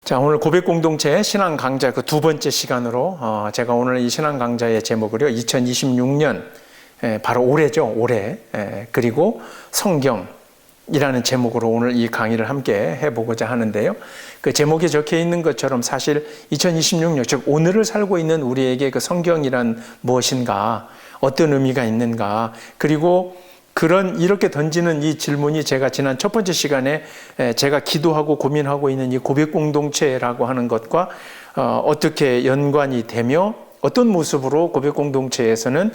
자, 오늘 고백공동체 신앙 강좌 그 두 번째 시간으로 제가 오늘 이 신앙 강좌의 제목을요, 2026년, 바로 올해죠, 올해. 그리고 성경이라는 제목으로 오늘 이 강의를 함께 해보고자 하는데요. 그 제목에 적혀 있는 것처럼 사실 2026년, 즉 오늘을 살고 있는 우리에게 그 성경이란 무엇인가, 어떤 의미가 있는가, 그리고 이렇게 던지는 이 질문이 제가 지난 첫 번째 시간에 제가 기도하고 고민하고 있는 이 고백공동체라고 하는 것과 어떻게 연관이 되며 어떤 모습으로 고백공동체에서는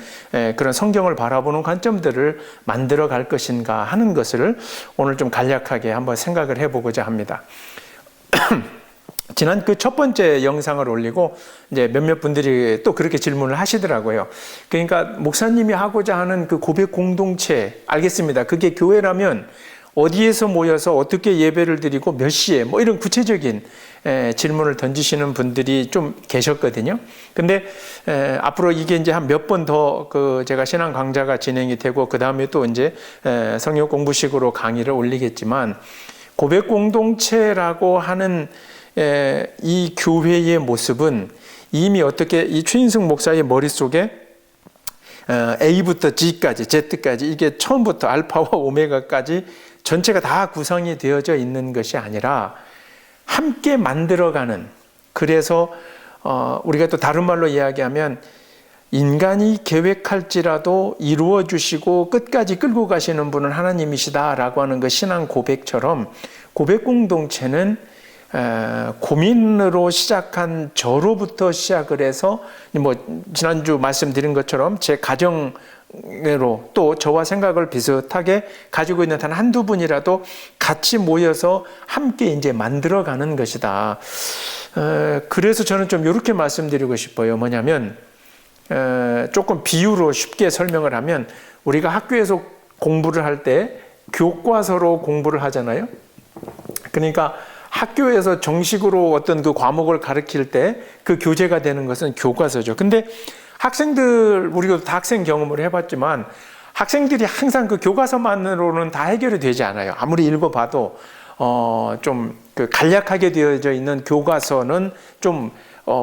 그런 성경을 바라보는 관점들을 만들어 갈 것인가 하는 것을 오늘 좀 간략하게 한번 생각을 해보고자 합니다. 지난 그 첫 번째 영상을 올리고 이제 몇몇 분들이 또 그렇게 질문을 하시더라고요. 그러니까 목사님이 하고자 하는 그 고백 공동체, 알겠습니다. 그게 교회라면 어디에서 모여서 어떻게 예배를 드리고 몇 시에 뭐 이런 구체적인 질문을 던지시는 분들이 좀 계셨거든요. 근데 앞으로 이게 이제 한 몇 번 더 제가 신앙 강좌가 진행이 되고 그 다음에 또 이제 성경 공부식으로 강의를 올리겠지만 고백 공동체라고 하는 이 교회의 모습은 이미 어떻게 이 최인승 목사의 머릿속에 A부터 G까지, Z까지 이게 처음부터 알파와 오메가까지 전체가 다 구성이 되어져 있는 것이 아니라 함께 만들어가는, 그래서 우리가 또 다른 말로 이야기하면 인간이 계획할지라도 이루어 주시고 끝까지 끌고 가시는 분은 하나님이시다라고 하는 그 신앙 고백처럼 고백 공동체는 고민으로 시작한 저로부터 시작을 해서 뭐 지난주 말씀드린 것처럼 제 가정으로 또 저와 생각을 비슷하게 가지고 있는 단 한두 분이라도 같이 모여서 함께 이제 만들어가는 것이다. 그래서 저는 좀 이렇게 말씀드리고 싶어요. 뭐냐면 조금 비유로 쉽게 설명을 하면 우리가 학교에서 공부를 할 때 교과서로 공부를 하잖아요. 그러니까 학교에서 정식으로 어떤 그 과목을 가르칠 때 그 교재가 되는 것은 교과서죠. 근데 학생들, 우리도 다 학생 경험을 해봤지만 학생들이 항상 그 교과서만으로는 다 해결이 되지 않아요. 아무리 읽어봐도 좀 그 간략하게 되어져 있는 교과서는 좀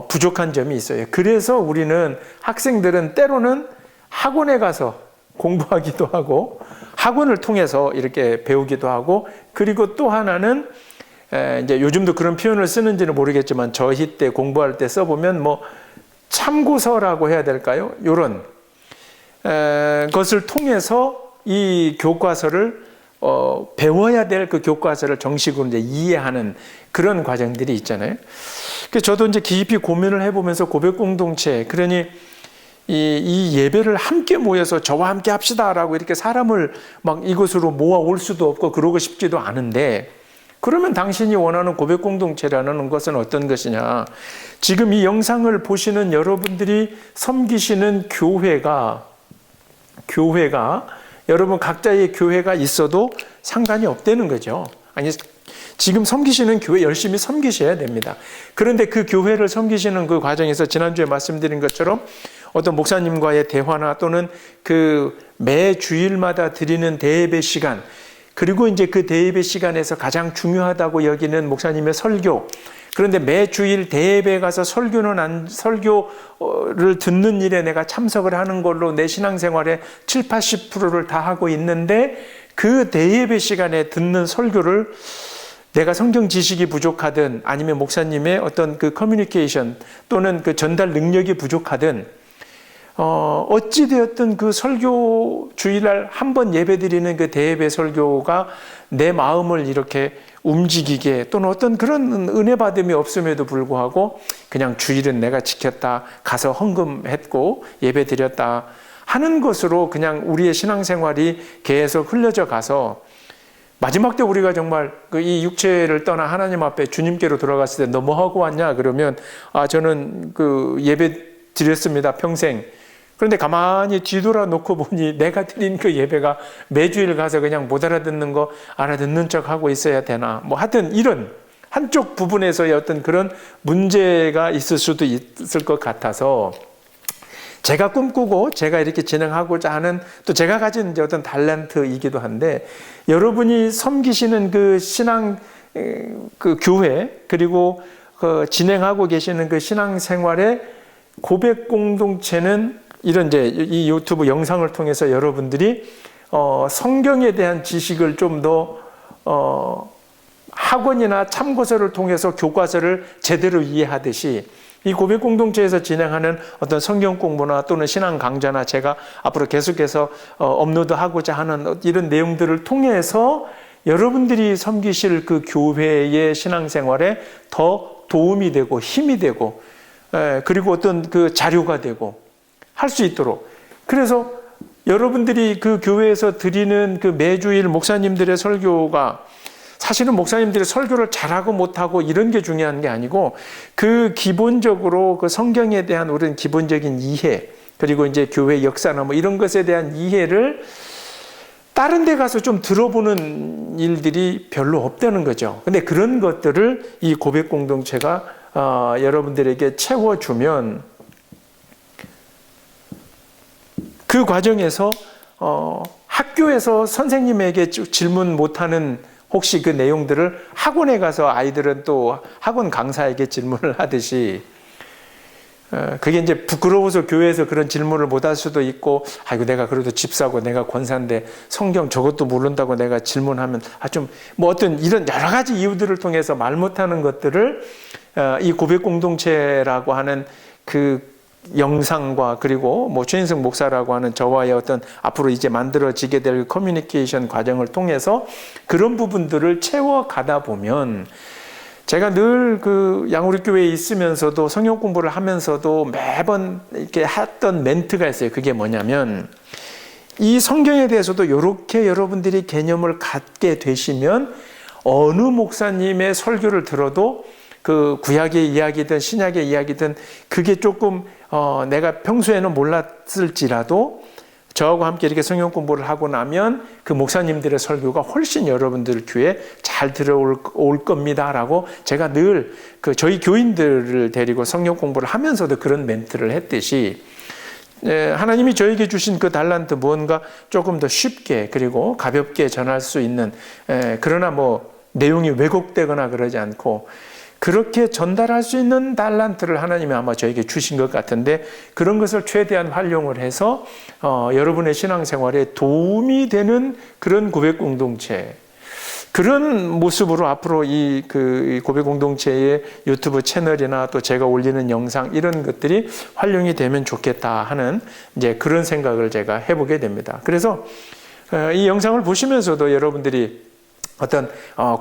부족한 점이 있어요. 그래서 우리는 학생들은 때로는 학원에 가서 공부하기도 하고 학원을 통해서 이렇게 배우기도 하고, 그리고 또 하나는 이제 요즘도 그런 표현을 쓰는지는 모르겠지만 저희 때 공부할 때 써보면 뭐 참고서라고 해야 될까요? 이런 것을 통해서 이 교과서를 배워야 될 그 교과서를 정식으로 이제 이해하는 그런 과정들이 있잖아요. 그래서 저도 이제 깊이 고민을 해보면서 고백 공동체, 그러니 이 예배를 함께 모여서 저와 함께 합시다라고 이렇게 사람을 막 이곳으로 모아올 수도 없고 그러고 싶지도 않은데, 그러면 당신이 원하는 고백 공동체라는 것은 어떤 것이냐? 지금 이 영상을 보시는 여러분들이 섬기시는 교회가 여러분 각자의 교회가 있어도 상관이 없다는 거죠. 아니, 지금 섬기시는 교회 열심히 섬기셔야 됩니다. 그런데 그 교회를 섬기시는 그 과정에서 지난주에 말씀드린 것처럼 어떤 목사님과의 대화나 또는 그 매 주일마다 드리는 대예배 시간, 그리고 이제 그 대예배 시간에서 가장 중요하다고 여기는 목사님의 설교. 그런데 매주일 대예배에 가서 설교를 듣는 일에 내가 참석을 하는 걸로 내 신앙생활의 70-80%를 다 하고 있는데, 그 대예배 시간에 듣는 설교를 내가 성경 지식이 부족하든 아니면 목사님의 어떤 그 커뮤니케이션 또는 그 전달 능력이 부족하든 어찌되었든 그 설교 주일날 한 번 예배드리는 그 대예배 설교가 내 마음을 이렇게 움직이게, 또는 어떤 그런 은혜 받음이 없음에도 불구하고 그냥 주일은 내가 지켰다, 가서 헌금했고 예배드렸다 하는 것으로 그냥 우리의 신앙생활이 계속 흘려져 가서 마지막 때 우리가 정말 이 육체를 떠나 하나님 앞에 주님께로 돌아갔을 때 너 뭐 하고 왔냐? 그러면 저는 그 예배 드렸습니다, 평생. 그런데 가만히 뒤돌아 놓고 보니 내가 드린 그 예배가 매주일 가서 그냥 못 알아듣는 거 알아듣는 척 하고 있어야 되나? 뭐 하여튼 이런 한쪽 부분에서의 어떤 그런 문제가 있을 수도 있을 것 같아서 제가 꿈꾸고 제가 이렇게 진행하고자 하는, 또 제가 가진 이제 어떤 탤런트이기도 한데, 여러분이 섬기시는 그 신앙 그 교회, 그리고 진행하고 계시는 그 신앙생활의 고백 공동체는 이런 이제 이 유튜브 영상을 통해서 여러분들이 성경에 대한 지식을 좀 더 학원이나 참고서를 통해서 교과서를 제대로 이해하듯이 이 고백 공동체에서 진행하는 어떤 성경 공부나 또는 신앙 강좌나 제가 앞으로 계속해서 업로드하고자 하는 이런 내용들을 통해서 여러분들이 섬기실 그 교회의 신앙생활에 더 도움이 되고 힘이 되고 그리고 어떤 그 자료가 되고 할 수 있도록, 그래서 여러분들이 그 교회에서 드리는 그 매주일 목사님들의 설교가 사실은 목사님들이 설교를 잘하고 못하고 이런 게 중요한 게 아니고 그 기본적으로 그 성경에 대한 우리는 기본적인 이해, 그리고 이제 교회 역사나 뭐 이런 것에 대한 이해를 다른 데 가서 좀 들어보는 일들이 별로 없다는 거죠. 근데 그런 것들을 이 고백 공동체가 여러분들에게 채워주면 그 과정에서 학교에서 선생님에게 질문 못하는 혹시 그 내용들을 학원에 가서 아이들은 또 학원 강사에게 질문을 하듯이 그게 이제 부끄러워서 교회에서 그런 질문을 못 할 수도 있고, 아이고 내가 그래도 집사고 내가 권사인데 성경 저것도 모른다고 내가 질문하면 좀 뭐 어떤 이런 여러 가지 이유들을 통해서 말 못하는 것들을 이 고백 공동체라고 하는 그 영상과 그리고 뭐 최인승 목사라고 하는 저와의 어떤 앞으로 이제 만들어지게 될 커뮤니케이션 과정을 통해서 그런 부분들을 채워가다 보면, 제가 늘 그 양우리 교회에 있으면서도 성경 공부를 하면서도 매번 이렇게 했던 멘트가 있어요. 그게 뭐냐면, 이 성경에 대해서도 이렇게 여러분들이 개념을 갖게 되시면 어느 목사님의 설교를 들어도 그 구약의 이야기든 신약의 이야기든 그게 조금 내가 평소에는 몰랐을지라도 저하고 함께 이렇게 성경 공부를 하고 나면 그 목사님들의 설교가 훨씬 여러분들 귀에 잘 들어올 겁니다라고 제가 늘 그 저희 교인들을 데리고 성경 공부를 하면서도 그런 멘트를 했듯이, 하나님이 저에게 주신 그 달란트 무언가 조금 더 쉽게 그리고 가볍게 전할 수 있는, 그러나 뭐 내용이 왜곡되거나 그러지 않고 그렇게 전달할 수 있는 달란트를 하나님이 아마 저에게 주신 것 같은데, 그런 것을 최대한 활용을 해서 여러분의 신앙생활에 도움이 되는 그런 고백 공동체, 그런 모습으로 앞으로 이 고백 공동체의 유튜브 채널이나 또 제가 올리는 영상 이런 것들이 활용이 되면 좋겠다 하는 이제 그런 생각을 제가 해보게 됩니다. 그래서 이 영상을 보시면서도 여러분들이 어떤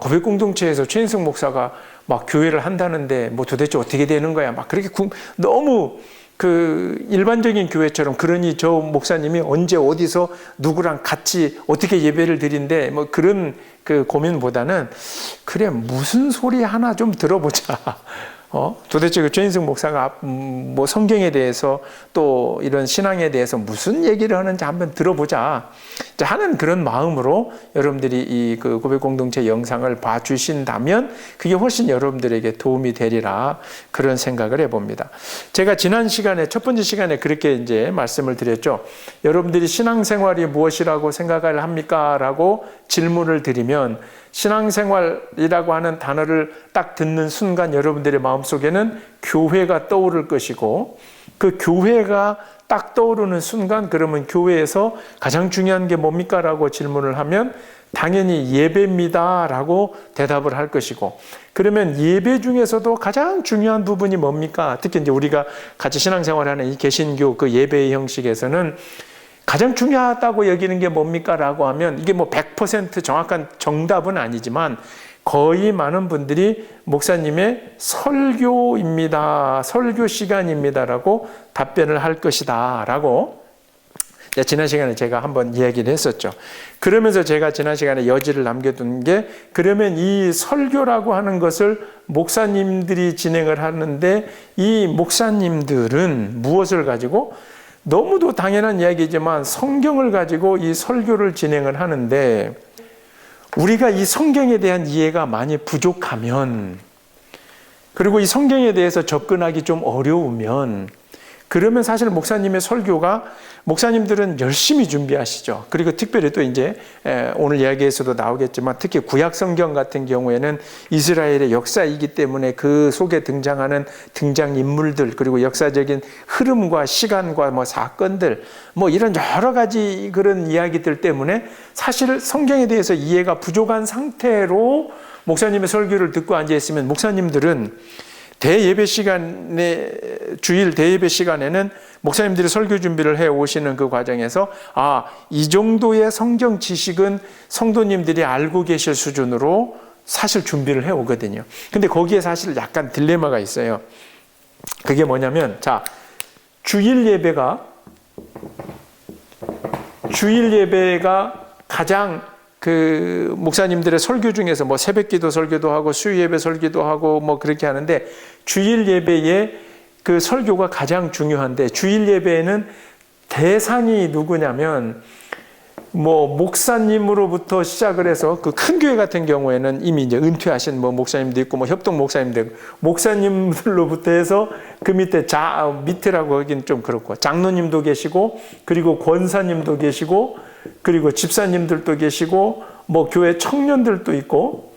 고백 공동체에서 최인승 목사가 막 교회를 한다는데 뭐 도대체 어떻게 되는 거야? 막 그렇게 너무 그 일반적인 교회처럼, 그러니 저 목사님이 언제 어디서 누구랑 같이 어떻게 예배를 드린대 뭐 그런 그 고민보다는, 그래 무슨 소리 하나 좀 들어보자. 도대체 그 최인승 목사가 뭐 성경에 대해서 또 이런 신앙에 대해서 무슨 얘기를 하는지 한번 들어보자 하는 그런 마음으로 여러분들이 이 그 고백 공동체 영상을 봐주신다면 그게 훨씬 여러분들에게 도움이 되리라, 그런 생각을 해봅니다. 제가 지난 시간에 첫 번째 시간에 그렇게 이제 말씀을 드렸죠. 여러분들이 신앙생활이 무엇이라고 생각을 합니까? 라고 질문을 드리면 신앙생활이라고 하는 단어를 딱 듣는 순간 여러분들의 마음속에는 교회가 떠오를 것이고, 그 교회가 딱 떠오르는 순간 그러면 교회에서 가장 중요한 게 뭡니까? 라고 질문을 하면 당연히 예배입니다 라고 대답을 할 것이고, 그러면 예배 중에서도 가장 중요한 부분이 뭡니까? 특히 이제 우리가 같이 신앙생활하는 이 개신교 그 예배의 형식에서는 가장 중요하다고 여기는 게 뭡니까? 라고 하면 이게 뭐 100% 정확한 정답은 아니지만 거의 많은 분들이 목사님의 설교입니다, 설교 시간입니다 라고 답변을 할 것이다 라고 지난 시간에 제가 한번 이야기를 했었죠. 그러면서 제가 지난 시간에 여지를 남겨둔 게, 그러면 이 설교라고 하는 것을 목사님들이 진행을 하는데 이 목사님들은 무엇을 가지고, 너무도 당연한 이야기지만 성경을 가지고 이 설교를 진행을 하는데, 우리가 이 성경에 대한 이해가 많이 부족하면, 그리고 이 성경에 대해서 접근하기 좀 어려우면 그러면 사실 목사님의 설교가 목사님들은 열심히 준비하시죠. 그리고 특별히 또 이제 오늘 이야기에서도 나오겠지만 특히 구약 성경 같은 경우에는 이스라엘의 역사이기 때문에 그 속에 등장하는 등장인물들 그리고 역사적인 흐름과 시간과 뭐 사건들 뭐 이런 여러 가지 그런 이야기들 때문에 사실 성경에 대해서 이해가 부족한 상태로 목사님의 설교를 듣고 앉아있으면 목사님들은 대예배 시간에 주일 대예배 시간에는 목사님들이 설교 준비를 해 오시는 그 과정에서 이 정도의 성경 지식은 성도님들이 알고 계실 수준으로 사실 준비를 해 오거든요. 근데 거기에 사실 약간 딜레마가 있어요. 그게 뭐냐면 주일 예배가 가장 그 목사님들의 설교 중에서 뭐 새벽기도 설교도 하고 수요예배 설교도 하고 뭐 그렇게 하는데 주일 예배의 그 설교가 가장 중요한데 주일 예배에는 대상이 누구냐면 뭐 목사님으로부터 시작을 해서 그 큰 교회 같은 경우에는 이미 이제 은퇴하신 뭐 목사님도 있고 뭐 협동 목사님도 있고 목사님들로부터 해서 그 밑에라고 하긴 좀 그렇고 장로님도 계시고 그리고 권사님도 계시고 그리고 집사님들도 계시고 뭐 교회 청년들도 있고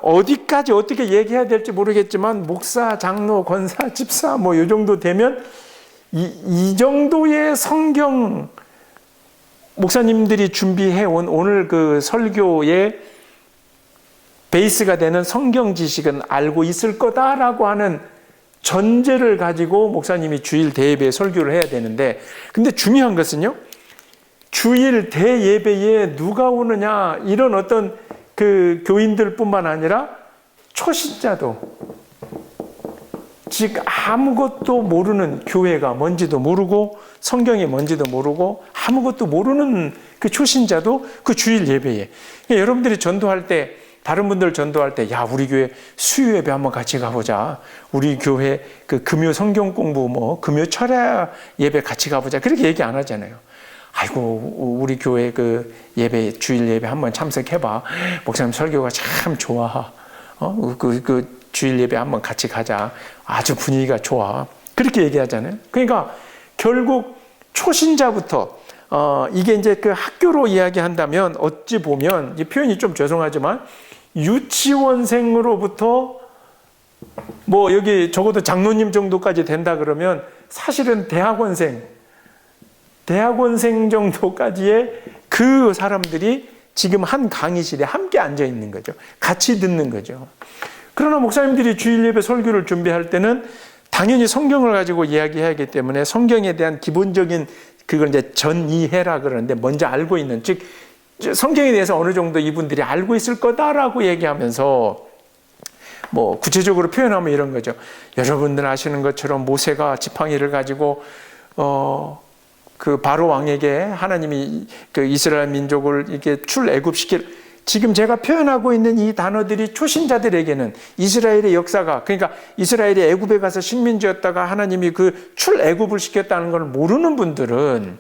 어디까지 어떻게 얘기해야 될지 모르겠지만 목사, 장로, 권사, 집사 뭐 이 정도 되면 이 정도의 성경 목사님들이 준비해온 오늘 그 설교의 베이스가 되는 성경 지식은 알고 있을 거다라고 하는 전제를 가지고 목사님이 주일 대예배에 설교를 해야 되는데 근데 중요한 것은요. 주일 대예배에 누가 오느냐 이런 어떤 그 교인들뿐만 아니라 초신자도 즉 아무것도 모르는 교회가 뭔지도 모르고 성경이 뭔지도 모르고 아무것도 모르는 그 초신자도 그 주일 예배에 여러분들이 전도할 때 다른 분들 전도할 때 우리 교회 수요 예배 한번 같이 가보자. 우리 교회 그 금요 성경 공부 뭐 금요 철야 예배 같이 가보자. 그렇게 얘기 안 하잖아요. 아이고 우리 교회 그 예배 주일 예배 한번 참석해봐. 목사님 설교가 참 좋아. 그 주일 예배 한번 같이 가자. 아주 분위기가 좋아. 그렇게 얘기하잖아요. 그러니까 결국 초신자부터 이게 이제 그 학교로 이야기한다면 어찌 보면 이 표현이 좀 죄송하지만 유치원생으로부터 뭐 여기 적어도 장로님 정도까지 된다 그러면 사실은 대학원생 정도까지의 그 사람들이 지금 한 강의실에 함께 앉아 있는 거죠. 같이 듣는 거죠. 그러나 목사님들이 주일 예배 설교를 준비할 때는 당연히 성경을 가지고 이야기해야 하기 때문에 성경에 대한 기본적인 그걸 이제 전이해라 그러는데 먼저 알고 있는 즉 성경에 대해서 어느 정도 이분들이 알고 있을 거다라고 얘기하면서 뭐 구체적으로 표현하면 이런 거죠. 여러분들 아시는 것처럼 모세가 지팡이를 가지고 그 바로 왕에게 하나님이 그 이스라엘 민족을 이렇게 출애굽시킬 지금 제가 표현하고 있는 이 단어들이 초신자들에게는 이스라엘의 역사가 그러니까 이스라엘이 애굽에 가서 식민지였다가 하나님이 그 출애굽을 시켰다는 걸 모르는 분들은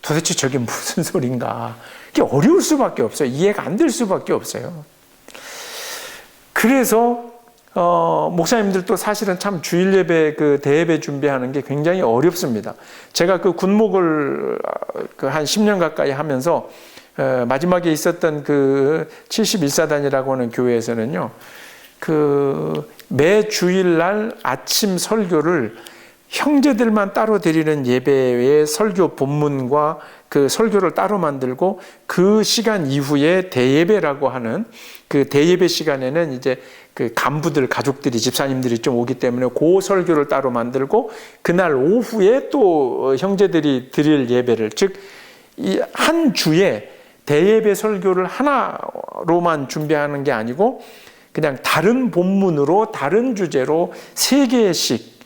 도대체 저게 무슨 소린가 이게 어려울 수밖에 없어요. 이해가 안 될 수밖에 없어요. 그래서 목사님들도 사실은 참 주일 예배 그 대예배 준비하는 게 굉장히 어렵습니다. 제가 그 군목을 한 10년 가까이 하면서 마지막에 있었던 그 71사단이라고 하는 교회에서는요, 그 매 주일날 아침 설교를 형제들만 따로 드리는 예배의 설교 본문과 그 설교를 따로 만들고 그 시간 이후에 대예배라고 하는 그 대예배 시간에는 이제 그 간부들, 가족들이, 집사님들이 좀 오기 때문에 그 설교를 따로 만들고 그날 오후에 또 형제들이 드릴 예배를 즉 이 한 주에 대예배 설교를 하나로만 준비하는 게 아니고 그냥 다른 본문으로 다른 주제로 3개씩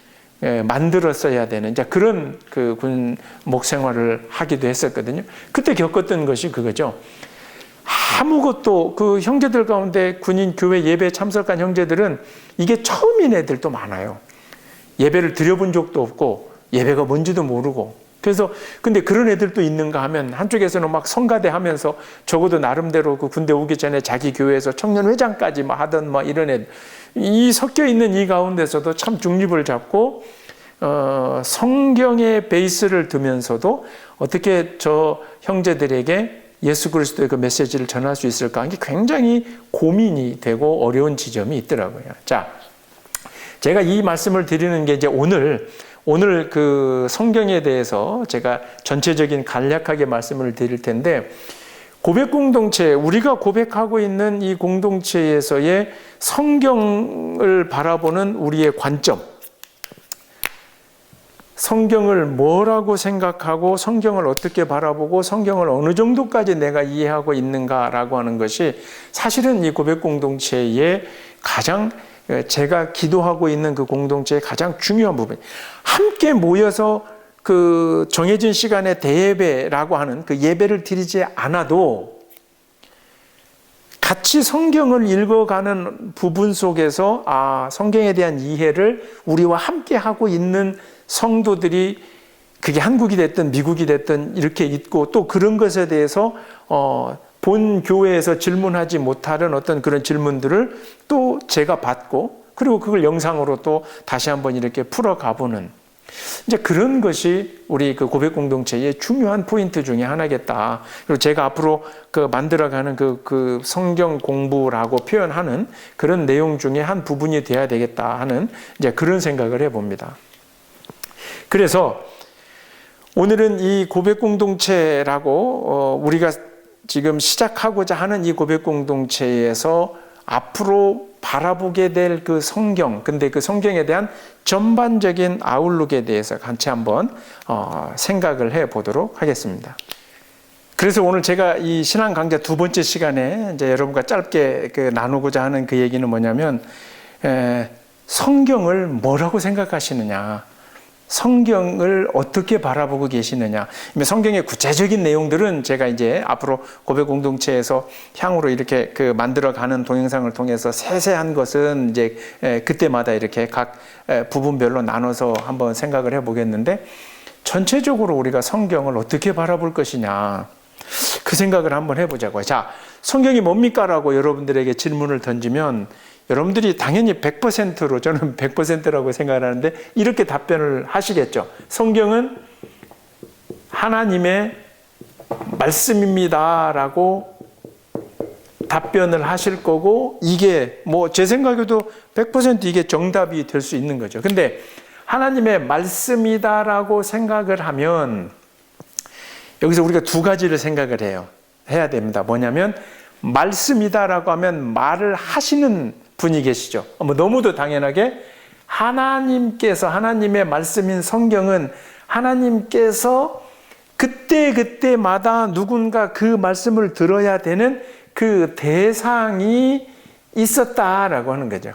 만들었어야 되는 이제 그런 그 군목 생활을 하기도 했었거든요. 그때 겪었던 것이 그거죠. 아무것도 그 형제들 가운데 군인 교회 예배에 참석한 형제들은 이게 처음인 애들도 많아요. 예배를 드려본 적도 없고 예배가 뭔지도 모르고 그래서 근데 그런 애들도 있는가 하면 한쪽에서는 막 성가대 하면서 적어도 나름대로 그 군대 오기 전에 자기 교회에서 청년회장까지 막 하던 막 이런 애들, 이 섞여 있는 이 가운데서도 참 중립을 잡고 성경의 베이스를 두면서도 어떻게 저 형제들에게 예수 그리스도의 그 메시지를 전할 수 있을까 하는 게 굉장히 고민이 되고 어려운 지점이 있더라고요. 자, 제가 이 말씀을 드리는 게 이제 오늘 그 성경에 대해서 제가 전체적인 간략하게 말씀을 드릴 텐데, 고백 공동체, 우리가 고백하고 있는 이 공동체에서의 성경을 바라보는 우리의 관점, 성경을 뭐라고 생각하고 성경을 어떻게 바라보고 성경을 어느 정도까지 내가 이해하고 있는가라고 하는 것이 사실은 이 고백 공동체의 가장, 제가 기도하고 있는 그 공동체의 가장 중요한 부분. 함께 모여서 그 정해진 시간에 대예배라고 하는 그 예배를 드리지 않아도 같이 성경을 읽어가는 부분 속에서 성경에 대한 이해를 우리와 함께 하고 있는 성도들이, 그게 한국이 됐든 미국이 됐든 이렇게 있고, 또 그런 것에 대해서 본 교회에서 질문하지 못하는 어떤 그런 질문들을 또 제가 받고, 그리고 그걸 영상으로 또 다시 한번 이렇게 풀어가보는, 이제 그런 것이 우리 그 고백 공동체의 중요한 포인트 중에 하나겠다. 그리고 제가 앞으로 그 만들어가는 그 성경 공부라고 표현하는 그런 내용 중에 한 부분이 돼야 되겠다 하는 이제 그런 생각을 해봅니다. 그래서 오늘은 이 고백 공동체라고 우리가 지금 시작하고자 하는 이 고백 공동체에서 앞으로 바라보게 될 그 성경, 근데 그 성경에 대한 전반적인 아웃룩에 대해서 같이 한번 생각을 해 보도록 하겠습니다. 그래서 오늘 제가 이 신앙 강좌 두 번째 시간에 이제 여러분과 짧게 나누고자 하는 그 얘기는 뭐냐면, 성경을 뭐라고 생각하시느냐, 성경을 어떻게 바라보고 계시느냐. 성경의 구체적인 내용들은 제가 이제 앞으로 고백 공동체에서 향후로 이렇게 그 만들어가는 동영상을 통해서 세세한 것은 이제 그때마다 이렇게 각 부분별로 나눠서 한번 생각을 해보겠는데, 전체적으로 우리가 성경을 어떻게 바라볼 것이냐, 그 생각을 한번 해보자고요. 자, 성경이 뭡니까? 라고 여러분들에게 질문을 던지면 여러분들이 당연히 100%로, 저는 100%라고 생각을 하는데 이렇게 답변을 하시겠죠. 성경은 하나님의 말씀입니다 라고 답변을 하실 거고, 이게 뭐 제 생각에도 100% 이게 정답이 될 수 있는 거죠. 근데 하나님의 말씀이다 라고 생각을 하면 여기서 우리가 두 가지를 생각을 해야 됩니다. 뭐냐면, 말씀이다 라고 하면 말을 하시는 분이 계시죠. 뭐 너무도 당연하게 하나님께서, 하나님의 말씀인 성경은 하나님께서 그때마다 누군가 그 말씀을 들어야 되는 그 대상이 있었다라고 하는 거죠.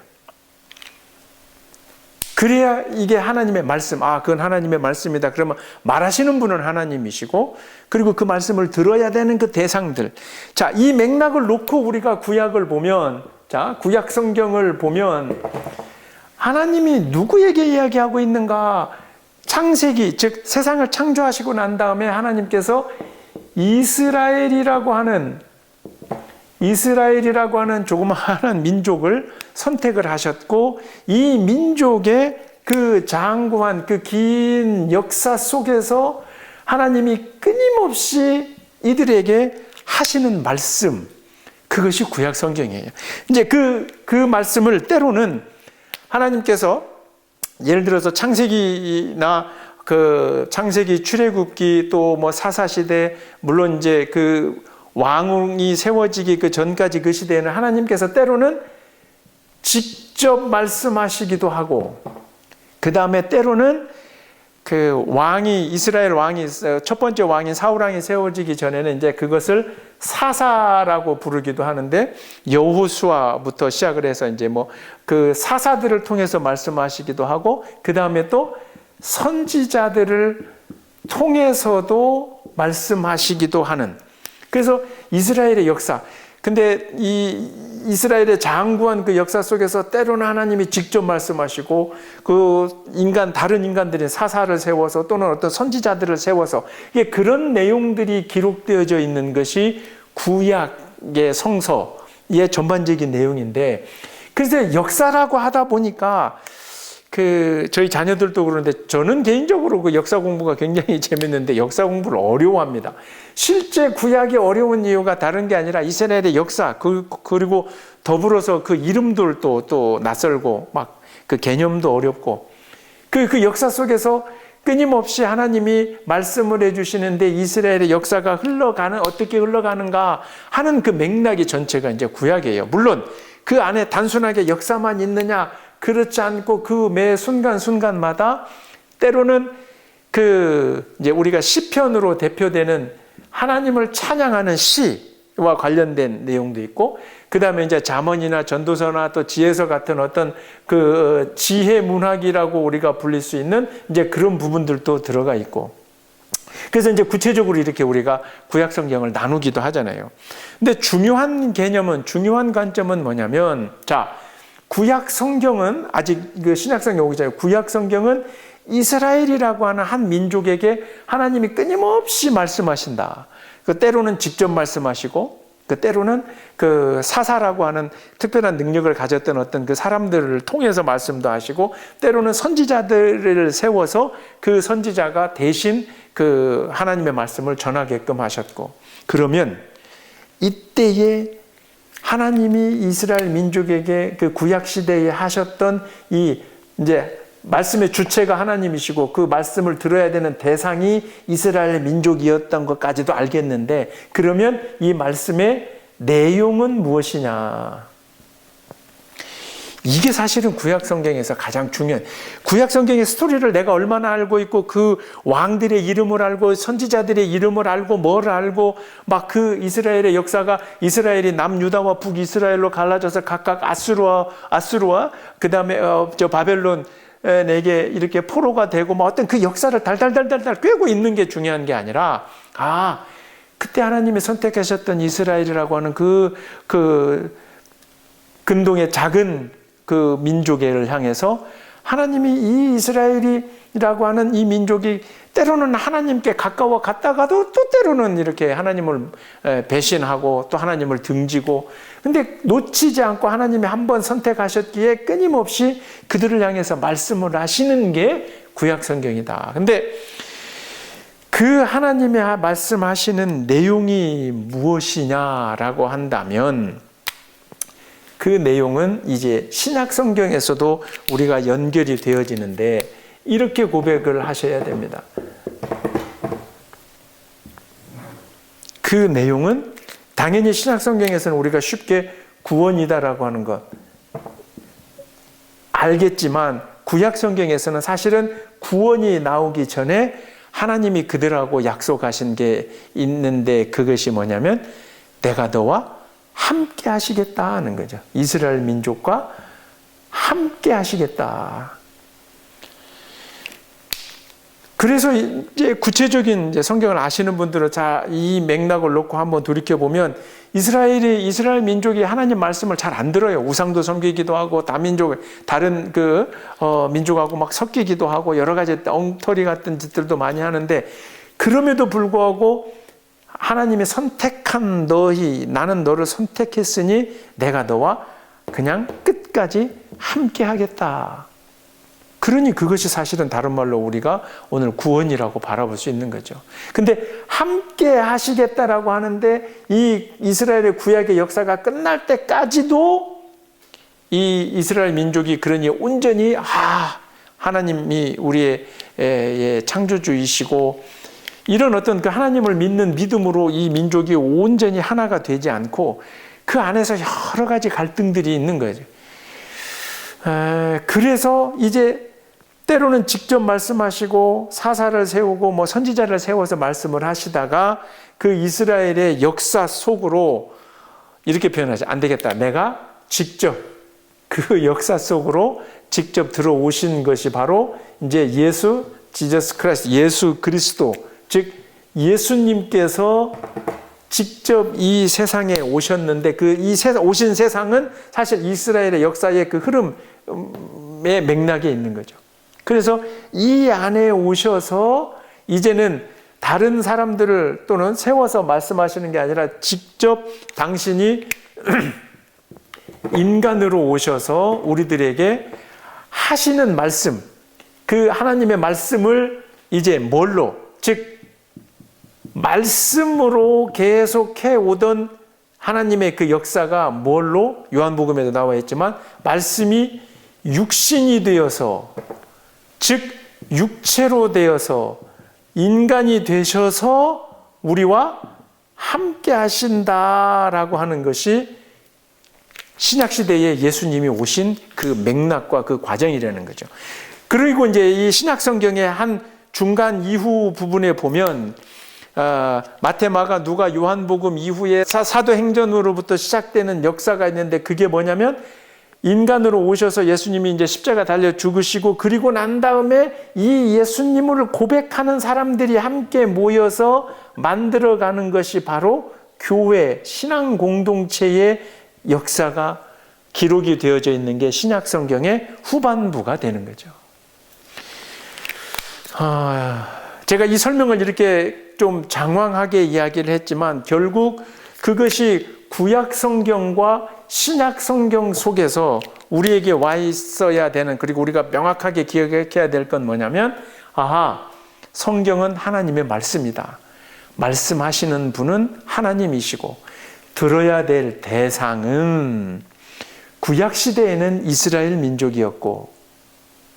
그래야 이게 하나님의 말씀, 그건 하나님의 말씀이다. 그러면 말하시는 분은 하나님이시고, 그리고 그 말씀을 들어야 되는 그 대상들. 자, 이 맥락을 놓고 우리가 구약을 보면, 자, 구약 성경을 보면 하나님이 누구에게 이야기하고 있는가? 창세기, 즉 세상을 창조하시고 난 다음에 하나님께서 이스라엘이라고 하는 조그마한 민족을 선택을 하셨고, 이 민족의 그 장구한 그 긴 역사 속에서 하나님이 끊임없이 이들에게 하시는 말씀, 그것이 구약 성경이에요. 이제 그 말씀을 때로는 하나님께서 예를 들어서 창세기나 그 창세기 출애굽기 또 뭐 사사시대, 물론 이제 그 왕이 세워지기 그 전까지 그 시대에는 하나님께서 때로는 직접 말씀하시기도 하고, 그 다음에 때로는 그 이스라엘 왕이, 첫 번째 왕인 사울 왕이 세워지기 전에는 이제 그것을 사사라고 부르기도 하는데, 여호수아부터 시작을 해서 이제 뭐 그 사사들을 통해서 말씀하시기도 하고, 그 다음에 또 선지자들을 통해서도 말씀하시기도 하는, 그래서 이스라엘의 역사. 근데 이 이스라엘의 장구한 그 역사 속에서 때로는 하나님이 직접 말씀하시고 다른 인간들이 사사를 세워서 또는 어떤 선지자들을 세워서 이게 그런 내용들이 기록되어져 있는 것이 구약의 성서의 전반적인 내용인데, 그래서 역사라고 하다 보니까 저희 자녀들도 그러는데 저는 개인적으로 그 역사 공부가 굉장히 재밌는데 역사 공부를 어려워합니다. 실제 구약이 어려운 이유가 다른 게 아니라 이스라엘의 역사 그리고 더불어서 그 이름들도 또 낯설고 막 그 개념도 어렵고 그 역사 속에서 끊임없이 하나님이 말씀을 해주시는데 이스라엘의 역사가 어떻게 흘러가는가 하는 그 맥락이 전체가 이제 구약이에요. 물론 그 안에 단순하게 역사만 있느냐, 그렇지 않고 그 매 순간순간마다 때로는 이제 우리가 시편으로 대표되는 하나님을 찬양하는 시와 관련된 내용도 있고, 그 다음에 이제 잠언이나 전도서나 또 지혜서 같은 어떤 그 지혜 문학이라고 우리가 불릴 수 있는 이제 그런 부분들도 들어가 있고, 그래서 이제 구체적으로 이렇게 우리가 구약 성경을 나누기도 하잖아요. 근데 중요한 관점은 뭐냐면, 구약 성경은 아직 신약 성경 오기 전에 구약 성경은 이스라엘이라고 하는 한 민족에게 하나님이 끊임없이 말씀하신다. 때로는 직접 말씀하시고, 때로는 사사라고 하는 특별한 능력을 가졌던 어떤 그 사람들을 통해서 말씀도 하시고, 때로는 선지자들을 세워서 그 선지자가 대신 하나님의 말씀을 전하게끔 하셨고, 그러면 이때에 하나님이 이스라엘 민족에게 그 구약 시대에 하셨던 이제 말씀의 주체가 하나님이시고 그 말씀을 들어야 되는 대상이 이스라엘 민족이었던 것까지도 알겠는데, 그러면 이 말씀의 내용은 무엇이냐? 이게 사실은 구약 성경에서 가장 중요한, 구약 성경의 스토리를 내가 얼마나 알고 있고 그 왕들의 이름을 알고 선지자들의 이름을 알고 뭘 알고 막 그 이스라엘의 역사가 이스라엘이 남유다와 북이스라엘로 갈라져서 각각 아수르와 그 다음에 바벨론에게 이렇게 포로가 되고 막 어떤 그 역사를 달달달달 꿰고 있는 게 중요한 게 아니라, 그때 하나님이 선택하셨던 이스라엘이라고 하는 그 근동의 작은 그 민족을 향해서 하나님이 이 이스라엘이라고 하는 이 민족이 때로는 하나님께 가까워 갔다가도 또 때로는 이렇게 하나님을 배신하고 또 하나님을 등지고, 근데 놓치지 않고 하나님이 한번 선택하셨기에 끊임없이 그들을 향해서 말씀을 하시는 게 구약 성경이다. 근데 그 하나님이 말씀하시는 내용이 무엇이냐라고 한다면, 그 내용은 이제 신약 성경에서도 우리가 연결이 되어지는데 이렇게 고백을 하셔야 됩니다. 그 내용은 당연히 신약 성경에서는 우리가 쉽게 구원이다라고 하는 것 알겠지만, 구약 성경에서는 사실은 구원이 나오기 전에 하나님이 그들하고 약속하신 게 있는데, 그것이 뭐냐면 내가 너와 함께 하시겠다 하는 거죠. 이스라엘 민족과 함께 하시겠다. 그래서 이제 구체적인 이제 성경을 아시는 분들은 이 맥락을 놓고 한번 돌이켜보면 이스라엘 민족이 하나님 말씀을 잘 안 들어요. 우상도 섬기기도 하고 다른 민족하고 막 섞이기도 하고 여러 가지 엉터리 같은 짓들도 많이 하는데, 그럼에도 불구하고 하나님이 선택한 나는 너를 선택했으니 내가 너와 그냥 끝까지 함께 하겠다. 그러니 그것이 사실은 다른 말로 우리가 오늘 구원이라고 바라볼 수 있는 거죠. 근데 함께 하시겠다라고 하는데 이 이스라엘의 구약의 역사가 끝날 때까지도 이 이스라엘 민족이 그러니 온전히 하나님이 우리의 창조주이시고 이런 어떤 그 하나님을 믿는 믿음으로 이 민족이 온전히 하나가 되지 않고 그 안에서 여러 가지 갈등들이 있는 거죠. 그래서 이제 때로는 직접 말씀하시고 사사를 세우고 선지자를 세워서 말씀을 하시다가 그 이스라엘의 역사 속으로 이렇게 표현하죠. 안 되겠다. 내가 직접 그 역사 속으로 직접 들어오신 것이 바로 이제 예수 그리스도, 즉 예수님께서 직접 이 세상에 오셨는데 오신 세상은 사실 이스라엘의 역사의 그 흐름의 맥락에 있는 거죠. 그래서 이 안에 오셔서 이제는 다른 사람들을 또는 세워서 말씀하시는 게 아니라 직접 당신이 인간으로 오셔서 우리들에게 하시는 말씀, 그 하나님의 말씀을 이제 뭘로, 즉 말씀으로 계속해 오던 하나님의 그 역사가 뭘로, 요한복음에도 나와 있지만 말씀이 육신이 되어서, 즉 육체로 되어서 인간이 되셔서 우리와 함께 하신다라고 하는 것이 신약시대에 예수님이 오신 그 맥락과 그 과정이라는 거죠. 그리고 이제 이 신약성경의 한 중간 이후 부분에 보면 마태, 마가, 누가, 요한복음 이후에 사도행전으로부터 시작되는 역사가 있는데 그게 뭐냐면 인간으로 오셔서 예수님이 이제 십자가 달려 죽으시고 그리고 난 다음에 이 예수님을 고백하는 사람들이 함께 모여서 만들어가는 것이 바로 교회, 신앙 공동체의 역사가 기록이 되어져 있는 게 신약성경의 후반부가 되는 거죠. 제가 이 설명을 이렇게 좀 장황하게 이야기를 했지만 결국 그것이 구약성경과 신약성경 속에서 우리에게 와 있어야 되는, 그리고 우리가 명확하게 기억해야 될 건 뭐냐면, 성경은 하나님의 말씀이다. 말씀하시는 분은 하나님이시고 들어야 될 대상은 구약시대에는 이스라엘 민족이었고,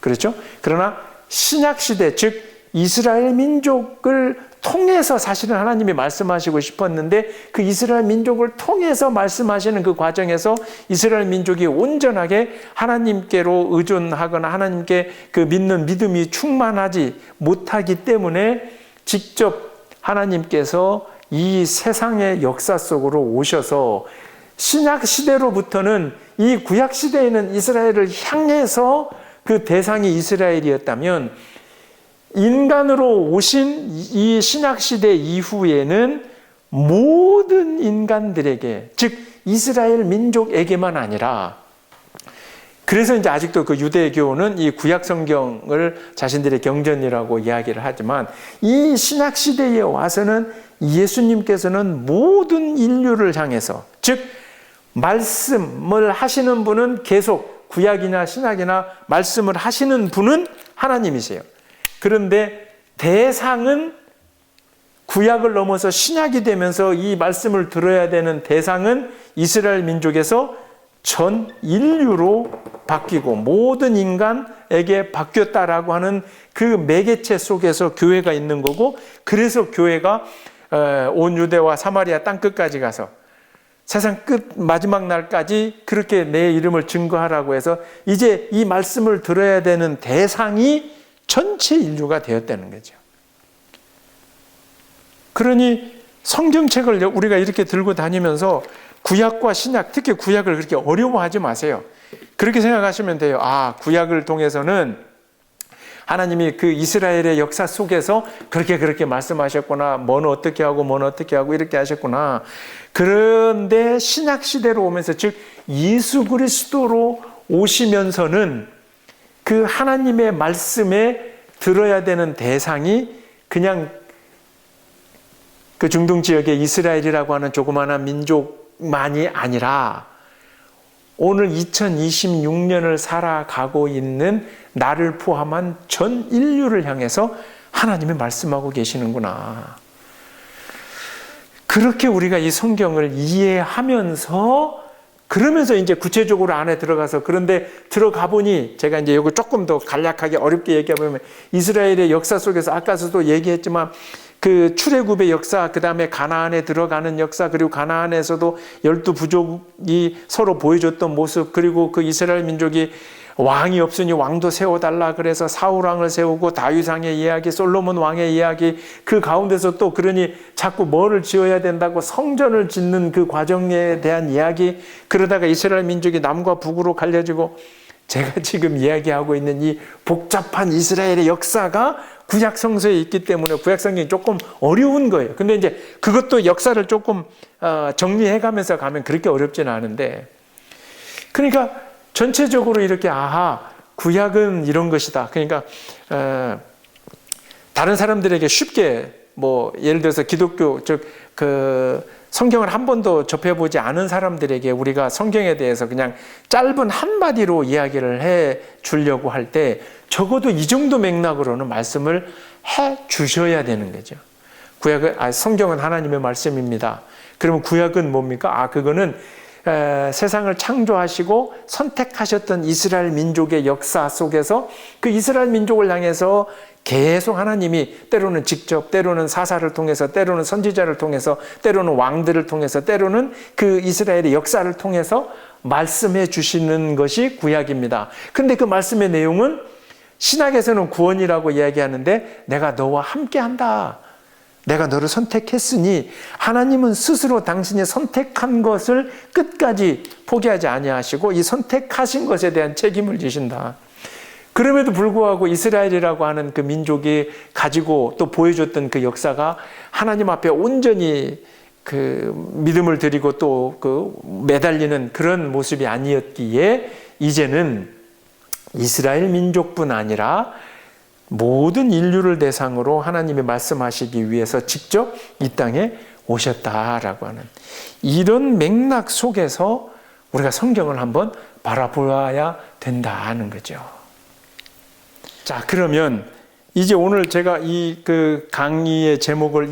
그렇죠? 그러나 신약시대, 즉 이스라엘 민족을 통해서 사실은 하나님이 말씀하시고 싶었는데 그 이스라엘 민족을 통해서 말씀하시는 그 과정에서 이스라엘 민족이 온전하게 하나님께로 의존하거나 하나님께 그 믿는 믿음이 충만하지 못하기 때문에 직접 하나님께서 이 세상의 역사 속으로 오셔서 신약 시대로부터는 이 구약 시대에는 이스라엘을 향해서 그 대상이 이스라엘이었다면 인간으로 오신 이 신약시대 이후에는 모든 인간들에게, 즉 이스라엘 민족에게만 아니라, 그래서 이제 아직도 그 유대교는 이 구약성경을 자신들의 경전이라고 이야기를 하지만 이 신약시대에 와서는 예수님께서는 모든 인류를 향해서, 즉 말씀을 하시는 분은 계속 구약이나 신약이나 말씀을 하시는 분은 하나님이세요. 그런데 대상은 구약을 넘어서 신약이 되면서 이 말씀을 들어야 되는 대상은 이스라엘 민족에서 전 인류로 바뀌고 모든 인간에게 바뀌었다라고 하는 그 매개체 속에서 교회가 있는 거고, 그래서 교회가 온 유대와 사마리아 땅끝까지 가서 세상 끝 마지막 날까지 그렇게 내 이름을 증거하라고 해서 이제 이 말씀을 들어야 되는 대상이 전체 인류가 되었다는 거죠. 그러니 성경책을 우리가 이렇게 들고 다니면서 구약과 신약, 특히 구약을 그렇게 어려워하지 마세요. 그렇게 생각하시면 돼요. 구약을 통해서는 하나님이 그 이스라엘의 역사 속에서 그렇게 말씀하셨구나. 뭐는 어떻게 하고 뭐는 어떻게 하고 이렇게 하셨구나. 그런데 신약 시대로 오면서, 즉 예수 그리스도로 오시면서는 그 하나님의 말씀에 들어야 되는 대상이 그냥 그 중동 지역의 이스라엘이라고 하는 조그마한 민족만이 아니라 오늘 2026년을 살아가고 있는 나를 포함한 전 인류를 향해서 하나님이 말씀하고 계시는구나. 그렇게 우리가 이 성경을 이해하면서, 그러면서 이제 구체적으로 안에 들어가서, 그런데 들어가 보니 제가 이제 이거 조금 더 간략하게 어렵게 얘기해보면 이스라엘의 역사 속에서 아까서도 얘기했지만 그 출애굽의 역사, 그 다음에 가나안에 들어가는 역사, 그리고 가나안에서도 12부족이 서로 보여줬던 모습, 그리고 그 이스라엘 민족이 왕이 없으니 왕도 세워달라 그래서 사울 왕을 세우고 다윗 왕의 이야기, 솔로몬 왕의 이야기, 그 가운데서 또 그러니 자꾸 뭐를 지어야 된다고 성전을 짓는 그 과정에 대한 이야기, 그러다가 이스라엘 민족이 남과 북으로 갈려지고, 제가 지금 이야기하고 있는 이 복잡한 이스라엘의 역사가 구약 성서에 있기 때문에 구약 성경이 조금 어려운 거예요. 근데 이제 그것도 역사를 조금 정리해 가면서 가면 그렇게 어렵지는 않은데, 그러니까 전체적으로 이렇게 구약은 이런 것이다. 그러니까 다른 사람들에게 쉽게 뭐 예를 들어서 기독교 성경을 한 번도 접해보지 않은 사람들에게 우리가 성경에 대해서 그냥 짧은 한마디로 이야기를 해 주려고 할 때 적어도 이 정도 맥락으로는 말씀을 해 주셔야 되는 거죠. 성경은 하나님의 말씀입니다. 그러면 구약은 뭡니까? 그거는 세상을 창조하시고 선택하셨던 이스라엘 민족의 역사 속에서 그 이스라엘 민족을 향해서 계속 하나님이 때로는 직접, 때로는 사사를 통해서, 때로는 선지자를 통해서, 때로는 왕들을 통해서, 때로는 그 이스라엘의 역사를 통해서 말씀해 주시는 것이 구약입니다. 그런데 그 말씀의 내용은 신약에서는 구원이라고 이야기하는데, 내가 너와 함께한다, 내가 너를 선택했으니, 하나님은 스스로 당신이 선택한 것을 끝까지 포기하지 아니하시고 이 선택하신 것에 대한 책임을 지신다. 그럼에도 불구하고 이스라엘이라고 하는 그 민족이 가지고 또 보여줬던 그 역사가 하나님 앞에 온전히 그 믿음을 드리고 또 그 매달리는 그런 모습이 아니었기에, 이제는 이스라엘 민족뿐 아니라 모든 인류를 대상으로 하나님이 말씀하시기 위해서 직접 이 땅에 오셨다라고 하는 이런 맥락 속에서 우리가 성경을 한번 바라보아야 된다는 거죠. 자, 그러면 이제 오늘 제가 이 그 강의의 제목을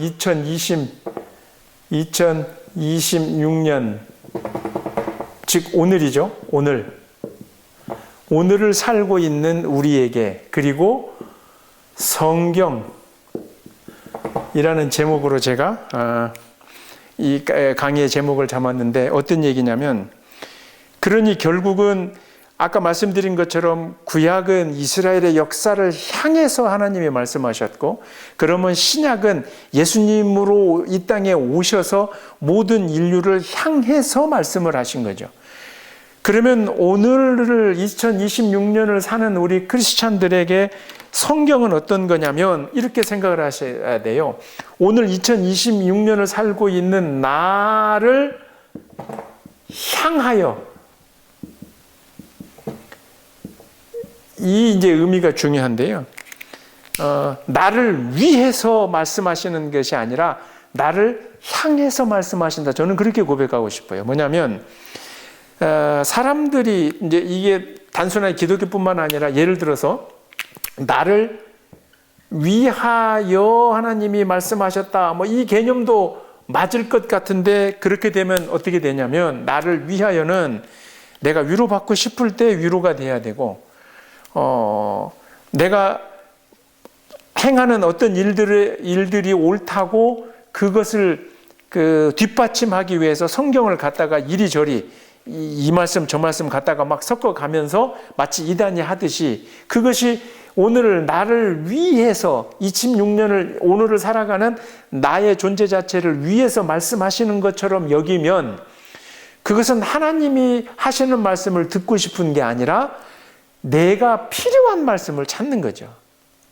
2026년, 즉 오늘이죠. 오늘을 살고 있는 우리에게, 그리고 성경이라는 제목으로 제가 이 강의의 제목을 잡았는데, 어떤 얘기냐면, 그러니 결국은 아까 말씀드린 것처럼 구약은 이스라엘의 역사를 향해서 하나님이 말씀하셨고, 그러면 신약은 예수님으로 이 땅에 오셔서 모든 인류를 향해서 말씀을 하신 거죠. 그러면 오늘을 2026년을 사는 우리 크리스찬들에게 성경은 어떤 거냐면, 이렇게 생각을 하셔야 돼요. 오늘 2026년을 살고 있는 나를 향하여, 이 이제 의미가 중요한데요. 나를 위해서 말씀하시는 것이 아니라 나를 향해서 말씀하신다. 저는 그렇게 고백하고 싶어요. 뭐냐면, 사람들이 이제 이게 단순하게 기독교뿐만 아니라, 예를 들어서 나를 위하여 하나님이 말씀하셨다, 뭐 이 개념도 맞을 것 같은데, 그렇게 되면 어떻게 되냐면, 나를 위하여는 내가 위로받고 싶을 때 위로가 돼야 되고, 내가 행하는 어떤 일들이 옳다고 그것을 뒷받침하기 위해서 성경을 갖다가 이리저리 이 말씀 저 말씀 갖다가 막 섞어가면서 마치 이단이 하듯이, 그것이 오늘을 나를 위해서 26년을 오늘을 살아가는 나의 존재 자체를 위해서 말씀하시는 것처럼 여기면, 그것은 하나님이 하시는 말씀을 듣고 싶은 게 아니라 내가 필요한 말씀을 찾는 거죠.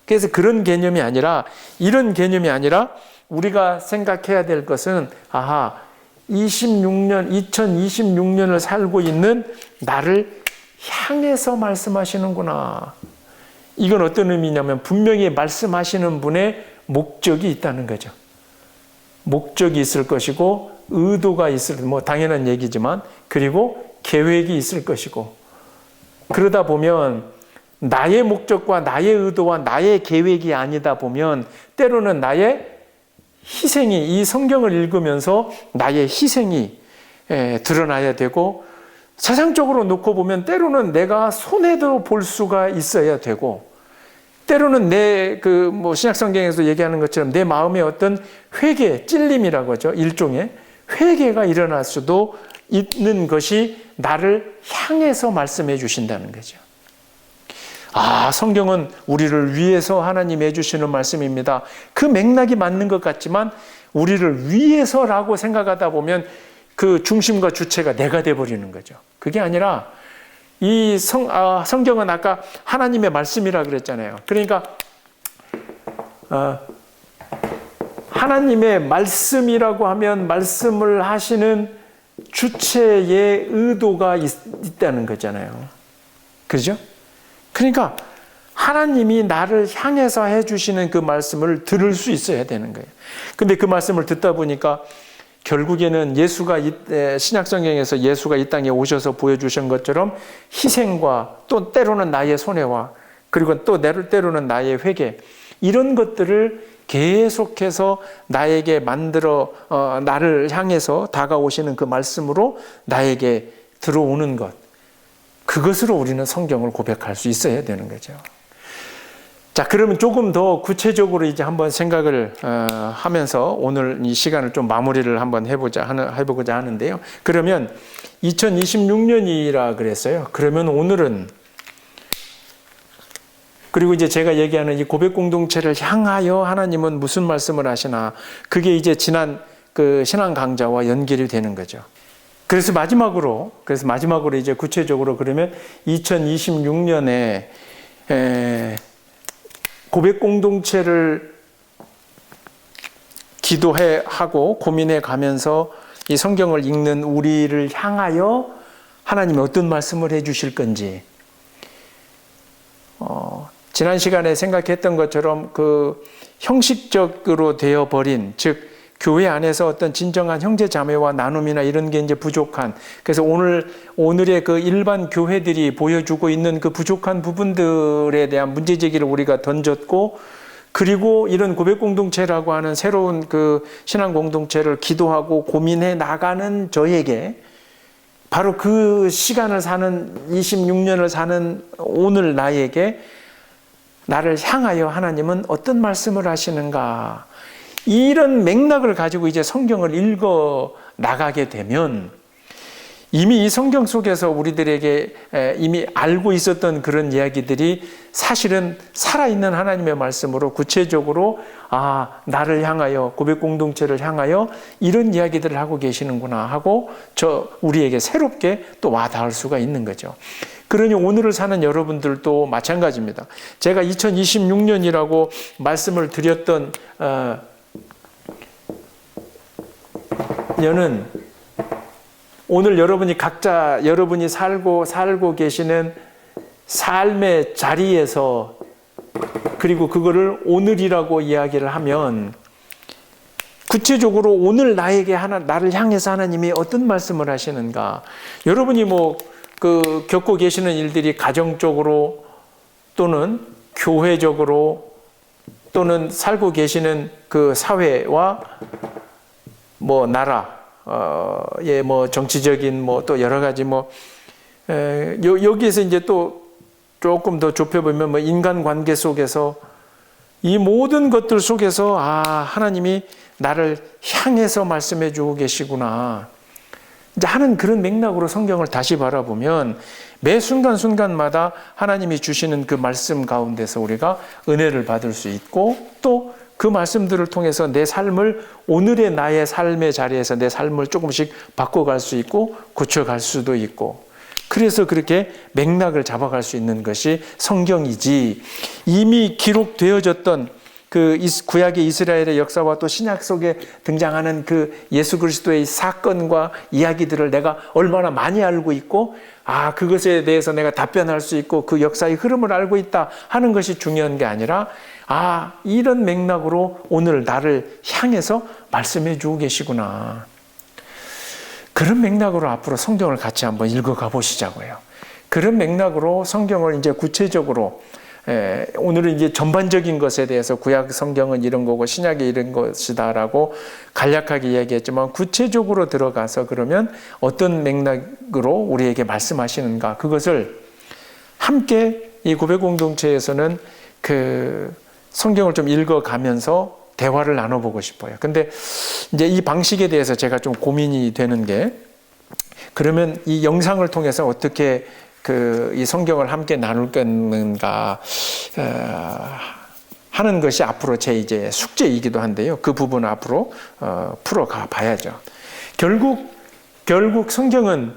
그래서 그런 개념이 아니라, 이런 개념이 아니라 우리가 생각해야 될 것은, 2026년을 살고 있는 나를 향해서 말씀하시는구나. 이건 어떤 의미냐면, 분명히 말씀하시는 분의 목적이 있다는 거죠. 목적이 있을 것이고, 의도가 뭐 당연한 얘기지만, 그리고 계획이 있을 것이고, 그러다 보면 나의 목적과 나의 의도와 나의 계획이 아니다 보면, 때로는 나의 희생이, 이 성경을 읽으면서 나의 희생이 드러나야 되고, 세상적으로 놓고 보면 때로는 내가 손해도 볼 수가 있어야 되고, 때로는 신약 성경에서 얘기하는 것처럼 내 마음에 어떤 회개, 찔림이라고 하죠. 일종의 회개가 일어날 수도 있는 것이 나를 향해서 말씀해 주신다는 거죠. 성경은 우리를 위해서 하나님이 해주시는 말씀입니다. 그 맥락이 맞는 것 같지만, 우리를 위해서라고 생각하다 보면 그 중심과 주체가 내가 돼버리는 거죠. 그게 아니라, 이 성경은 아까 하나님의 말씀이라 그랬잖아요. 그러니까 하나님의 말씀이라고 하면 말씀을 하시는 주체의 의도가 있다는 거잖아요. 그죠? 그러니까 하나님이 나를 향해서 해주시는 그 말씀을 들을 수 있어야 되는 거예요. 근데 그 말씀을 듣다 보니까 결국에는 예수가 신약성경에서 예수가 이 땅에 오셔서 보여주신 것처럼 희생과 또 때로는 나의 손해와 그리고 또 때로는 나의 회개 이런 것들을 계속해서 나에게 만들어 나를 향해서 다가오시는 그 말씀으로 나에게 들어오는 것 그것으로 우리는 성경을 고백할 수 있어야 되는 거죠. 자, 그러면 조금 더 구체적으로 이제 한번 생각을 하면서 오늘 이 시간을 좀 마무리를 한번 해보고자 하는데요. 그러면 2026년이라 그랬어요. 그러면 오늘은 그리고 이제 제가 얘기하는 이 고백 공동체를 향하여 하나님은 무슨 말씀을 하시나 그게 이제 지난 그 신앙 강좌와 연결이 되는 거죠. 그래서 마지막으로 이제 구체적으로 그러면 2026년에 고백 공동체를 기도하고 고민해 가면서 이 성경을 읽는 우리를 향하여 하나님이 어떤 말씀을 해 주실 건지 지난 시간에 생각했던 것처럼 그 형식적으로 되어버린 즉 교회 안에서 어떤 진정한 형제 자매와 나눔이나 이런 게 이제 부족한 그래서 오늘의 그 일반 교회들이 보여주고 있는 그 부족한 부분들에 대한 문제제기를 우리가 던졌고 그리고 이런 고백 공동체라고 하는 새로운 그 신앙 공동체를 기도하고 고민해 나가는 저에게 바로 그 시간을 사는 26년을 사는 오늘 나에게 나를 향하여 하나님은 어떤 말씀을 하시는가 이런 맥락을 가지고 이제 성경을 읽어 나가게 되면 이미 이 성경 속에서 우리들에게 이미 알고 있었던 그런 이야기들이 사실은 살아있는 하나님의 말씀으로 구체적으로 나를 향하여 고백 공동체를 향하여 이런 이야기들을 하고 계시는구나 하고 우리에게 새롭게 또 와닿을 수가 있는 거죠. 그러니 오늘을 사는 여러분들도 마찬가지입니다. 제가 2026년이라고 말씀을 드렸던 년은 오늘 여러분이 살고 계시는 삶의 자리에서 그리고 그거를 오늘이라고 이야기를 하면 구체적으로 오늘 나를 향해서 하나님이 어떤 말씀을 하시는가 여러분이 겪고 계시는 일들이 가정적으로 또는 교회적으로 또는 살고 계시는 그 사회와 나라 정치적인 또 여러 가지 여기에서 이제 또 조금 더 좁혀보면 인간 관계 속에서 이 모든 것들 속에서 하나님이 나를 향해서 말씀해 주고 계시구나 이제 하는 그런 맥락으로 성경을 다시 바라보면 매 순간순간마다 하나님이 주시는 그 말씀 가운데서 우리가 은혜를 받을 수 있고 또 그 말씀들을 통해서 내 삶을 오늘의 나의 삶의 자리에서 내 삶을 조금씩 바꿔갈 수 있고 고쳐갈 수도 있고 그래서 그렇게 맥락을 잡아갈 수 있는 것이 성경이지 이미 기록되어졌던 그 구약의 이스라엘의 역사와 또 신약 속에 등장하는 그 예수 그리스도의 사건과 이야기들을 내가 얼마나 많이 알고 있고 그것에 대해서 내가 답변할 수 있고 그 역사의 흐름을 알고 있다 하는 것이 중요한 게 아니라 이런 맥락으로 오늘 나를 향해서 말씀해 주고 계시구나. 그런 맥락으로 앞으로 성경을 같이 한번 읽어가 보시자고요. 그런 맥락으로 성경을 이제 구체적으로 오늘은 이제 전반적인 것에 대해서 구약 성경은 이런 거고 신약이 이런 것이다라고 간략하게 이야기했지만 구체적으로 들어가서 그러면 어떤 맥락으로 우리에게 말씀하시는가 그것을 함께 이 고백 공동체에서는 그 성경을 좀 읽어가면서 대화를 나눠보고 싶어요. 근데 이제 이 방식에 대해서 제가 좀 고민이 되는 게 그러면 이 영상을 통해서 어떻게 이 성경을 함께 나눌 건가 하는 것이 앞으로 제 이제 숙제이기도 한데요. 그 부분 앞으로 풀어가 봐야죠. 결국 성경은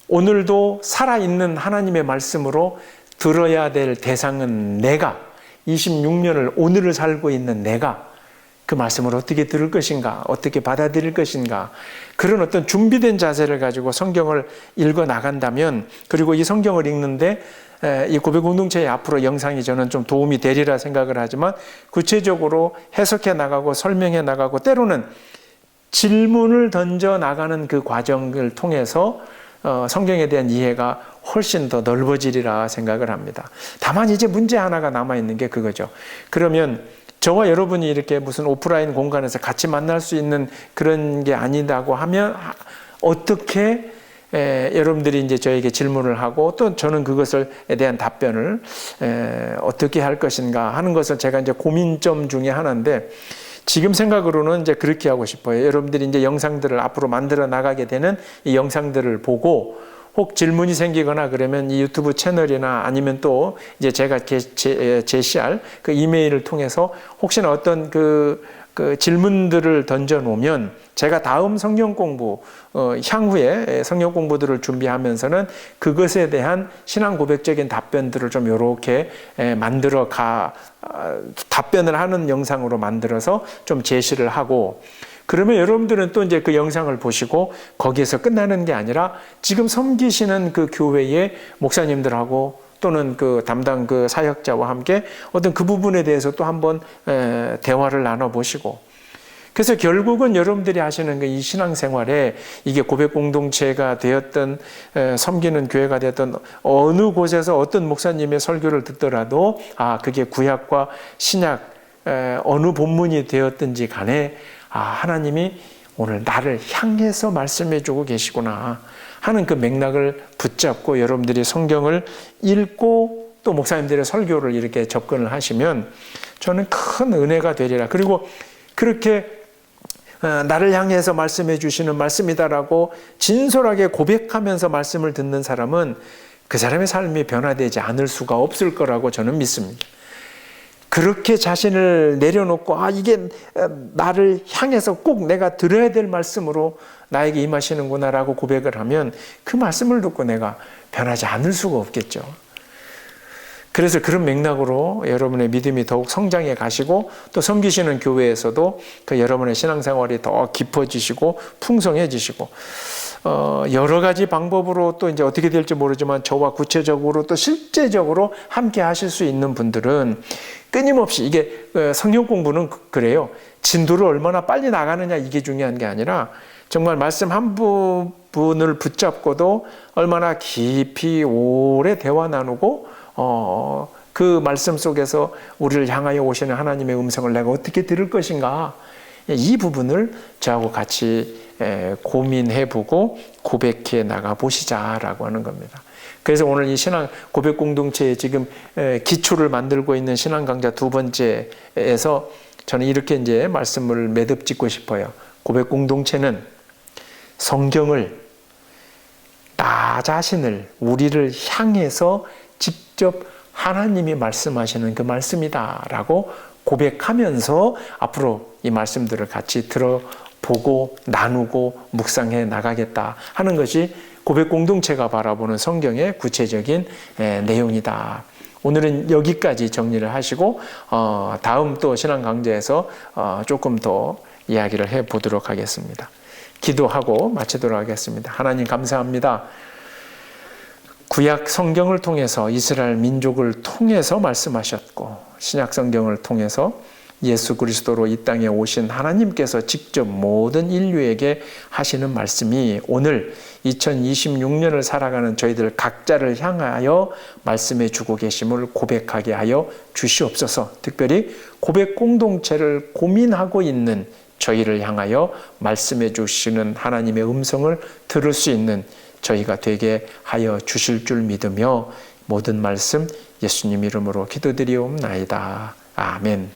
오늘도 살아있는 하나님의 말씀으로 들어야 될 대상은 내가 26년을 오늘을 살고 있는 내가 그 말씀을 어떻게 들을 것인가, 어떻게 받아들일 것인가, 그런 어떤 준비된 자세를 가지고 성경을 읽어 나간다면, 그리고 이 성경을 읽는데 이 고백공동체의 앞으로 영상이 저는 좀 도움이 되리라 생각을 하지만, 구체적으로 해석해 나가고 설명해 나가고 때로는 질문을 던져 나가는 그 과정을 통해서 성경에 대한 이해가 훨씬 더 넓어지리라 생각을 합니다. 다만 이제 문제 하나가 남아있는 게 그거죠. 그러면 저와 여러분이 이렇게 무슨 오프라인 공간에서 같이 만날 수 있는 그런 게 아니다고 하면 어떻게 여러분들이 이제 저에게 질문을 하고 또 저는 그것에 대한 답변을 어떻게 할 것인가 하는 것은 제가 이제 고민점 중에 하나인데, 지금 생각으로는 이제 그렇게 하고 싶어요. 여러분들이 이제 영상들을 앞으로 만들어 나가게 되는 이 영상들을 보고 혹 질문이 생기거나 그러면 이 유튜브 채널이나 아니면 또 이제 제가 제시할 그 이메일을 통해서 혹시나 어떤 그 질문들을 던져 놓으면 제가 다음 성경 공부 향후에 성경 공부들을 준비하면서는 그것에 대한 신앙 고백적인 답변들을 좀 이렇게 만들어 답변을 하는 영상으로 만들어서 좀 제시를 하고, 그러면 여러분들은 또 이제 그 영상을 보시고 거기에서 끝나는 게 아니라 지금 섬기시는 그 교회의 목사님들하고 또는 그 담당 그 사역자와 함께 어떤 그 부분에 대해서 또 한번 대화를 나눠보시고, 그래서 결국은 여러분들이 하시는 이 신앙생활에 이게 고백 공동체가 되었던 섬기는 교회가 되었던 어느 곳에서 어떤 목사님의 설교를 듣더라도 그게 구약과 신약 어느 본문이 되었든지 간에 하나님이 오늘 나를 향해서 말씀해 주고 계시구나 하는 그 맥락을 붙잡고 여러분들이 성경을 읽고 또 목사님들의 설교를 이렇게 접근을 하시면 저는 큰 은혜가 되리라. 그리고 그렇게 나를 향해서 말씀해 주시는 말씀이다라고 진솔하게 고백하면서 말씀을 듣는 사람은 그 사람의 삶이 변화되지 않을 수가 없을 거라고 저는 믿습니다. 그렇게 자신을 내려놓고 이게 나를 향해서 꼭 내가 들어야 될 말씀으로 나에게 임하시는구나라고 고백을 하면 그 말씀을 듣고 내가 변하지 않을 수가 없겠죠. 그래서 그런 맥락으로 여러분의 믿음이 더욱 성장해 가시고 또 섬기시는 교회에서도 그 여러분의 신앙생활이 더 깊어지시고 풍성해지시고 여러 가지 방법으로 또 이제 어떻게 될지 모르지만 저와 구체적으로 또 실제적으로 함께 하실 수 있는 분들은 끊임없이 이게 성경 공부는 그래요. 진도를 얼마나 빨리 나가느냐 이게 중요한 게 아니라 정말 말씀 한 부분을 붙잡고도 얼마나 깊이 오래 대화 나누고 그 말씀 속에서 우리를 향하여 오시는 하나님의 음성을 내가 어떻게 들을 것인가, 이 부분을 저하고 같이 고민해보고 고백해 나가 보시자라고 하는 겁니다. 그래서 오늘 이 신앙 고백 공동체에 지금 기초를 만들고 있는 신앙 강좌 두 번째에서 저는 이렇게 이제 말씀을 매듭 짓고 싶어요. 고백 공동체는 성경을 나 자신을 우리를 향해서 직접 하나님이 말씀하시는 그 말씀이다라고 고백하면서 앞으로 이 말씀들을 같이 들어보고 나누고 묵상해 나가겠다 하는 것이 고백 공동체가 바라보는 성경의 구체적인 내용이다. 오늘은 여기까지 정리를 하시고 다음 또 신앙 강좌에서 조금 더 이야기를 해보도록 하겠습니다. 기도하고 마치도록 하겠습니다. 하나님 감사합니다. 구약 성경을 통해서 이스라엘 민족을 통해서 말씀하셨고 신약 성경을 통해서 예수 그리스도로 이 땅에 오신 하나님께서 직접 모든 인류에게 하시는 말씀이 오늘 2026년을 살아가는 저희들 각자를 향하여 말씀해 주고 계심을 고백하게 하여 주시옵소서. 특별히 고백 공동체를 고민하고 있는 저희를 향하여 말씀해 주시는 하나님의 음성을 들을 수 있는 저희가 되게 하여 주실 줄 믿으며 모든 말씀 예수님 이름으로 기도드리옵나이다. 아멘.